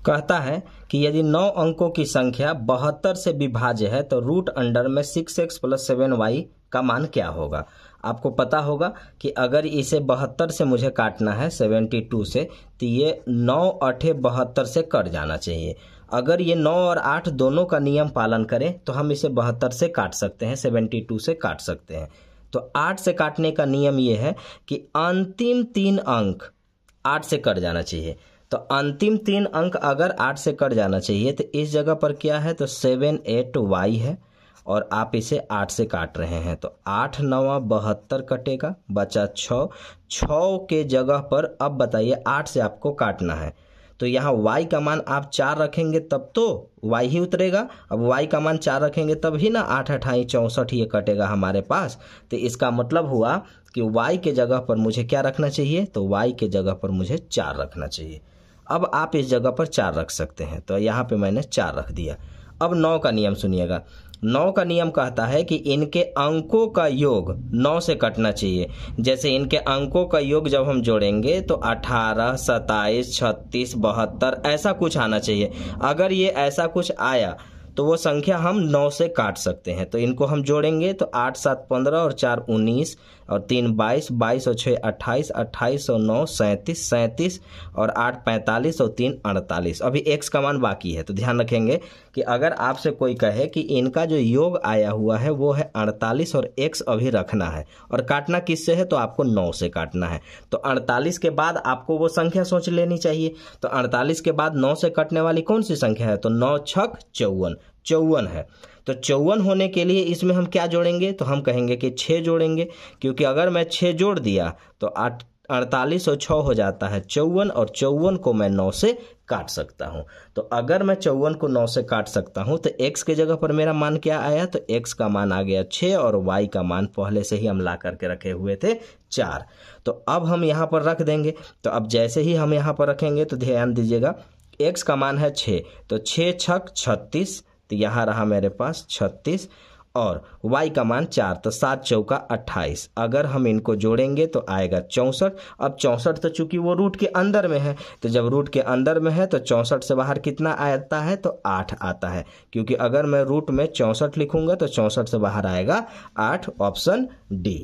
कहता है कि यदि 9 अंकों की संख्या 72 से विभाज्य है तो रूट अंडर में 6x + 7y का मान क्या होगा। आपको पता होगा कि अगर इसे 72 से मुझे काटना है 72 से, तो ये 9 8 72 से कट जाना चाहिए। अगर ये 9 और 8 दोनों का नियम पालन करें तो हम इसे 72 से काट सकते हैं, 72 से काट सकते हैं। तो 8 से काटने का नियम ये है कि अंतिम 3 अंक 8 से कट जाना चाहिए। तो अंतिम 3 अंक अगर 8 से कट जाना चाहिए तो इस जगह पर क्या है, तो 7 8y है और आप इसे 8 से काट रहे हैं तो 8 9 72 कटेगा, बचा 6 के जगह पर अब बताइए 8 से आपको काटना है तो यहाँ y का मान आप 4 रखेंगे तब तो y ही उतरेगा। अब y का मान 4 रखेंगे तब ही ना 8 8 64 ये कटेगा हमारे पास। तो इसका मतलब हुआ कि y के जगह पर मुझे क्या रखना चाहिए, तो y के जगह पर मुझे 4 रखना चाहिए। अब आप इस जगह पर 4 रख सकते हैं तो यहाँ पे मैंने 4 रख दिया। अब 9 का नियम सुनिएगा। 9 का नियम कहता है कि इनके अंकों का योग 9 से कटना चाहिए। जैसे इनके अंकों का योग जब हम जोड़ेंगे तो 18 27 36 72 ऐसा कुछ आना चाहिए। अगर ये ऐसा कुछ आया तो वो संख्या हम 9 से काट सकते हैं। तो इनको हम जोड़ेंगे तो 8 7 15 और 4 19 और 3 22 22 और 6 28 28 और 9 37 37 और 8 45 और 3 48। अभी x का मान बाकी है। तो ध्यान रखेंगे कि अगर आपसे कोई कहे कि इनका जो योग आया हुआ है वो है 48 और x अभी रखना है और काटना किससे है, तो आपको 9 से काटना है। तो 48 के बाद आपको वो संख्या सोच लेनी चाहिए। तो 48 के बाद 9 से कटने वाली कौन सी संख्या है, तो 9 छक 54 54 है। तो 54 होने के लिए इसमें हम क्या जोड़ेंगे, तो हम कहेंगे कि 6 जोड़ेंगे, क्योंकि अगर मैं 6 जोड़ दिया तो 48 और 6 हो जाता है 54 और 54 को मैं 9 से काट सकता हूं। तो अगर मैं 54 को 9 से काट सकता हूं तो x के जगह पर मेरा मान क्या आया, तो x का मान आ गया 6 और y का मान पहले से ही हम ला करके रखे हुए थे 4। तो अब हम यहाँ पर रख देंगे। तो अब जैसे ही हम यहाँ पर रखेंगे तो ध्यान दीजिएगा x का मान है 6, तो 6 छक 36, तो यहाँ रहा मेरे पास 36 और y का मान 4, तो 7 चौका 28। अगर हम इनको जोड़ेंगे तो आएगा 64। अब 64 तो चूंकि वो रूट के अंदर में है, तो जब रूट के अंदर में है तो 64 से बाहर कितना आता है, तो 8 आता है। क्योंकि अगर मैं रूट में 64 लिखूंगा तो 64 से बाहर आएगा 8, ऑप्शन डी।